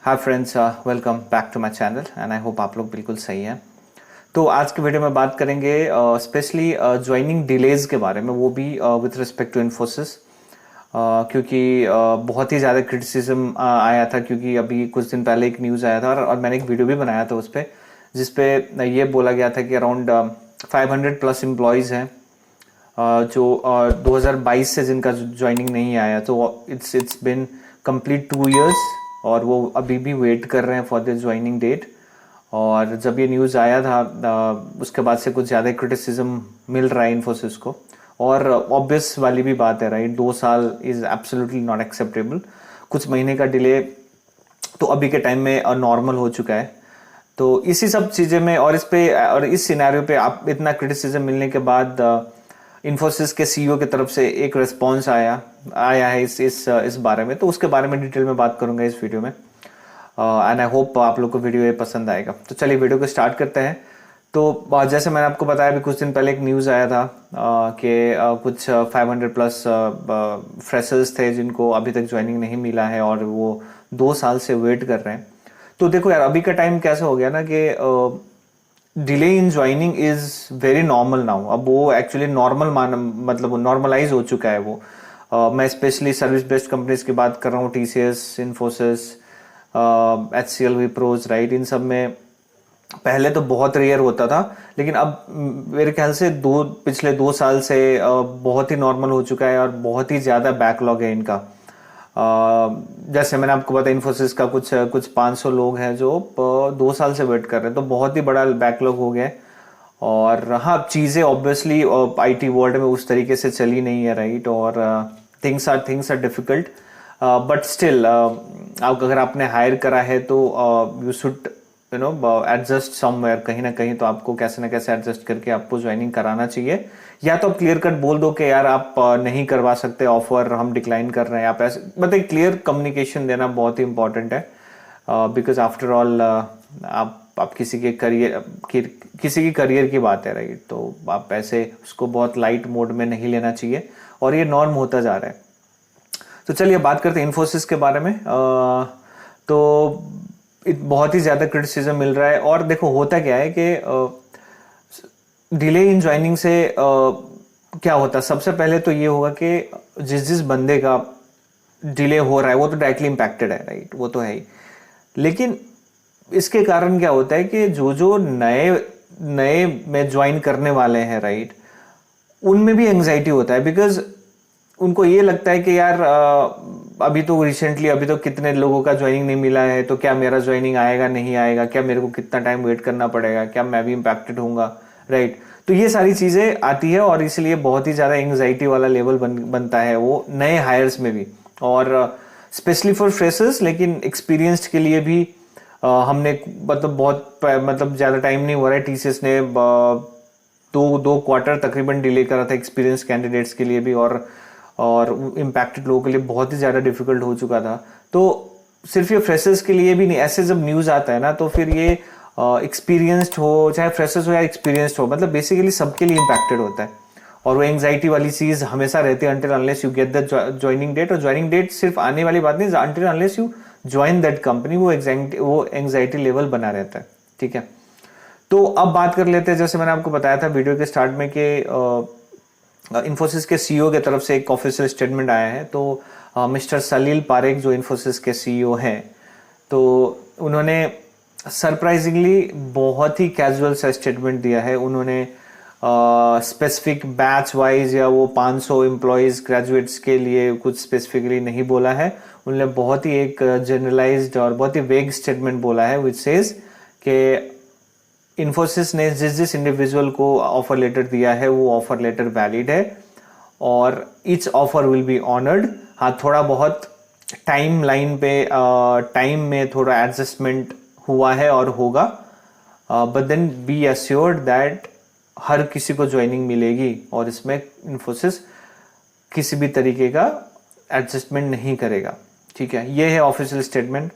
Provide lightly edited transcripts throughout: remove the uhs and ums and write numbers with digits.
Hi friends, welcome back to my channel and I hope आप लोग बिल्कुल सही हैं। तो आज के वीडियो में बात करेंगे स्पेशली ज्वाइनिंग डिलेज के बारे में, वो भी विथ रिस्पेक्ट टू इन्फोसिस। क्योंकि बहुत ही ज़्यादा क्रिटिसिज्म आया था, क्योंकि अभी कुछ दिन पहले एक न्यूज़ आया था और मैंने एक वीडियो भी बनाया था उस पर, जिसपे ये बोला गया था कि अराउंड 500 प्लस एम्प्लॉयज़ हैं जो 2022 से जिनका ज्वाइनिंग नहीं आया। तो इट्स बिन कंप्लीट 2 इयर्स और वो अभी भी वेट कर रहे हैं फॉर द ज्वाइनिंग डेट। और जब ये न्यूज़ आया था उसके बाद से कुछ ज़्यादा क्रिटिसिज्म मिल रहा है इन्फोसिस को। और ऑब्वियस वाली भी बात है, राइट? 2 साल इज़ एब्सोल्युटली नॉट एक्सेप्टेबल। कुछ महीने का डिले तो अभी के टाइम में नॉर्मल हो चुका है। तो इसी सब चीज़ें में और इस सिनेरियो पे आप इतना क्रिटिसिज्म मिलने के बाद इन्फोसिस के सीईओ की तरफ से एक रिस्पॉन्स आया है इस बारे में। तो उसके बारे में डिटेल में बात करूंगा इस वीडियो में एंड आई होप आप लोग को वीडियो ये पसंद आएगा। तो चलिए वीडियो को स्टार्ट करते हैं। तो जैसे मैंने आपको बताया, अभी कुछ दिन पहले एक न्यूज़ आया था कि कुछ 500 प्लस फ्रेशर्स थे जिनको अभी तक ज्वाइनिंग नहीं मिला है और वो 2 साल से वेट कर रहे हैं। तो देखो यार, अभी का टाइम कैसा हो गया ना कि delay in joining is very normal now. अब वो एक्चुअली नॉर्मल मतलब नॉर्मलाइज हो चुका है वो। मैं स्पेशली सर्विस बेस्ड कंपनीज की बात कर रहा हूँ, टीसीएस, इन्फोसिस, एचसीएल, विप्रोज, राइट? इन सब में पहले तो बहुत रेयर होता था, लेकिन अब मेरे ख्याल से पिछले 2 साल से बहुत ही नॉर्मल हो चुका है और बहुत ही ज़्यादा बैकलॉग है इनका। जैसे मैंने आपको बताया, इन्फोसिस का कुछ 500 लोग हैं जो 2 साल से वेट कर रहे हैं। तो बहुत ही बड़ा बैकलॉग हो गया है। और हाँ, चीज़ें ऑब्वियसली आईटी वर्ल्ड में उस तरीके से चली नहीं है, राइट? और things are difficult, but still आप अगर आपने हायर करा है तो यू शुड एडजस्ट समवेयर, कहीं ना कहीं तो आपको कैसे ना कैसे एडजस्ट करके आपको ज्वाइनिंग कराना चाहिए। या तो आप क्लियर कट बोल दो कि यार आप नहीं करवा सकते ऑफर, हम डिक्लाइन कर रहे हैं। आप ऐसे मतलब क्लियर कम्युनिकेशन देना बहुत ही इंपॉर्टेंट है, बिकॉज आफ्टर ऑल आप किसी के किसी की करियर की बात है, राइट? तो आप ऐसे उसको बहुत लाइट मोड में नहीं लेना चाहिए और ये नॉर्म होता जा रहा है। तो चलिए बात करते हैं इन्फोसिस के बारे में। तो बहुत ही ज़्यादा क्रिटिसिज्म मिल रहा है। और देखो होता क्या है कि डिले इन ज्वाइनिंग से क्या होता है, सबसे पहले तो ये होगा कि जिस बंदे का डिले हो रहा है वो तो डायरेक्टली इम्पैक्टेड है, राइट? वो तो है ही। लेकिन इसके कारण क्या होता है कि जो नए नए में ज्वाइन करने वाले हैं, राइट, उनमें भी एंग्जाइटी होता है। बिकॉज उनको ये लगता है कि यार अभी तो कितने लोगों का ज्वाइनिंग नहीं मिला है, तो क्या मेरा ज्वाइनिंग आएगा नहीं आएगा, क्या मेरे को कितना टाइम वेट करना पड़ेगा, क्या मैं भी इम्पैक्टेड होऊंगा, राइट? तो ये सारी चीजें आती है और इसलिए बहुत ही ज्यादा एंग्जाइटी वाला लेवल बनता है वो नए हायर्स में भी, और स्पेशली फॉर फ्रेशर्स। लेकिन एक्सपीरियंस्ड के लिए भी हमने मतलब ज्यादा टाइम नहीं हो रहा है, टीसीएस ने दो क्वार्टर तकरीबन डिले करा था एक्सपीरियंस कैंडिडेट्स के लिए भी, और इम्पैक्टेड लोगों के लिए बहुत ही ज़्यादा डिफिकल्ट हो चुका था। तो सिर्फ ये फ्रेशर्स के लिए भी नहीं, ऐसे जब न्यूज़ आता है ना, तो फिर ये एक्सपीरियंस्ड हो, चाहे फ्रेशर्स हो या एक्सपीरियंस्ड हो, मतलब बेसिकली सबके लिए इम्पैक्टेड होता है। और वो एंग्जाइटी वाली चीज़ हमेशा रहती है until unless you get the joining date. और ज्वाइनिंग डेट सिर्फ आने वाली बात नहीं, until unless you join that company, वो एंग्जाइटी लेवल बना रहता है, ठीक है? तो अब बात कर लेते हैं, जैसे मैंने आपको बताया था वीडियो के स्टार्ट में कि इन्फोसिस के सीईओ की तरफ से एक ऑफिशियल स्टेटमेंट आया है। तो मिस्टर सलील पारेख जो इन्फोसिस के सीईओ हैं, तो उन्होंने सरप्राइजिंगली बहुत ही कैजुअल सा स्टेटमेंट दिया है। उन्होंने स्पेसिफिक बैच वाइज या वो 500 एम्प्लॉयज ग्रेजुएट्स के लिए कुछ स्पेसिफिकली नहीं बोला है। उन्होंने बहुत ही एक जनरलाइज्ड और बहुत ही वेग स्टेटमेंट बोला है, विच सेज कि इन्फोसिस ने जिस इंडिविजुअल को ऑफर लेटर दिया है वो ऑफर लेटर वैलिड है और each offer will be honoured. हाँ, थोड़ा बहुत टाइम लाइन पे टाइम में थोड़ा एडजस्टमेंट हुआ है और होगा, but then be assured that हर किसी को ज्वाइनिंग मिलेगी और इसमें इन्फोसिस किसी भी तरीके का एडजस्टमेंट नहीं करेगा, ठीक है? ये है ऑफिशियल स्टेटमेंट।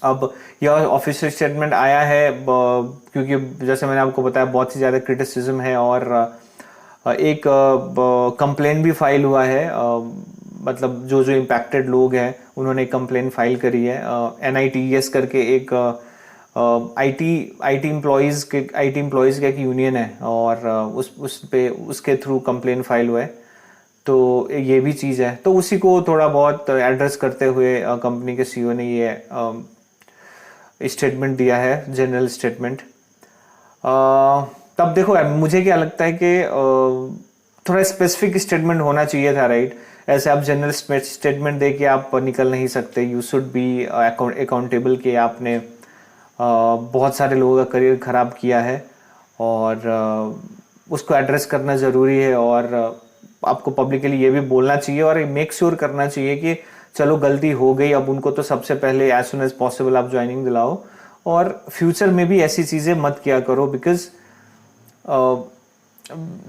अब यह ऑफिशियल स्टेटमेंट आया है क्योंकि जैसे मैंने आपको बताया बहुत ही ज़्यादा क्रिटिसिज्म है और एक कंप्लेंट भी फाइल हुआ है मतलब जो जो इम्पैक्टेड लोग हैं उन्होंने कंप्लेन फाइल करी है। NITES करके एक आईटी एम्प्लॉयज़ का एक यूनियन है, और उसके थ्रू कंप्लेन फाइल हुआ है। तो ये भी चीज़ है, तो उसी को थोड़ा बहुत एड्रेस करते हुए कंपनी के CEO ने ये स्टेटमेंट दिया है, जनरल स्टेटमेंट। तब देखो यार, मुझे क्या लगता है कि थोड़ा स्पेसिफिक स्टेटमेंट होना चाहिए था, राइट। ऐसे आप जनरल स्टेटमेंट दे के आप निकल नहीं सकते। यू शुड बी अकाउंटेबल कि आपने बहुत सारे लोगों का करियर ख़राब किया है, और उसको एड्रेस करना ज़रूरी है, और आपको पब्लिकली ये भी बोलना चाहिए और मेक श्योर करना चाहिए कि चलो गलती हो गई, अब उनको तो सबसे पहले एज सुन एज पॉसिबल आप ज्वाइनिंग दिलाओ, और फ्यूचर में भी ऐसी चीज़ें मत किया करो। बिकॉज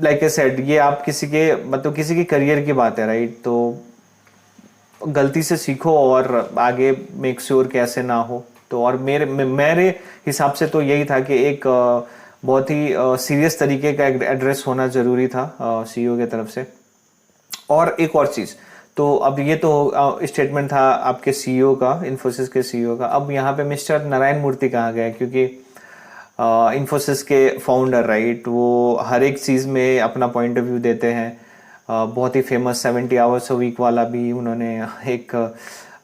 लाइक आई सेड, ये आप किसी के करियर की बात है, राइट। तो गलती से सीखो और आगे मेक श्योर कैसे ना हो। तो और मेरे हिसाब से तो यही था कि एक बहुत ही सीरियस तरीके का एड्रेस होना ज़रूरी था CEO की तरफ से। और एक और चीज़, तो अब ये तो स्टेटमेंट था आपके CEO का, इन्फोसिस के CEO का। अब यहाँ पे मिस्टर नारायण मूर्ति कहा गया, क्योंकि इन्फोसिस के फाउंडर, राइट, वो हर एक चीज़ में अपना पॉइंट ऑफ व्यू देते हैं। बहुत ही फेमस 70 आवर्स अ वीक वाला भी उन्होंने एक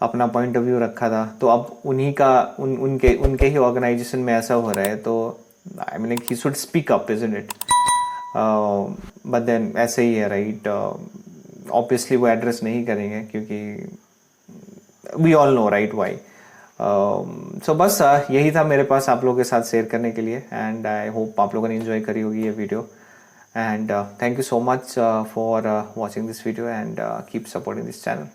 अपना पॉइंट ऑफ व्यू रखा था। तो अब उन्हीं का उनके ही ऑर्गेनाइजेशन में ऐसा हो रहा है, तो I mean he should speak up, isn't it. But then ऐसे ही है, राइट। ऑब्वियसली वो एड्रेस नहीं करेंगे, क्योंकि we all know, right, why. So बस यही था मेरे पास आप लोगों के साथ शेयर करने के लिए, एंड आई होप आप लोगों ने एंजॉय करी होगी ये video. And thank you so much for watching this video, and keep supporting this channel.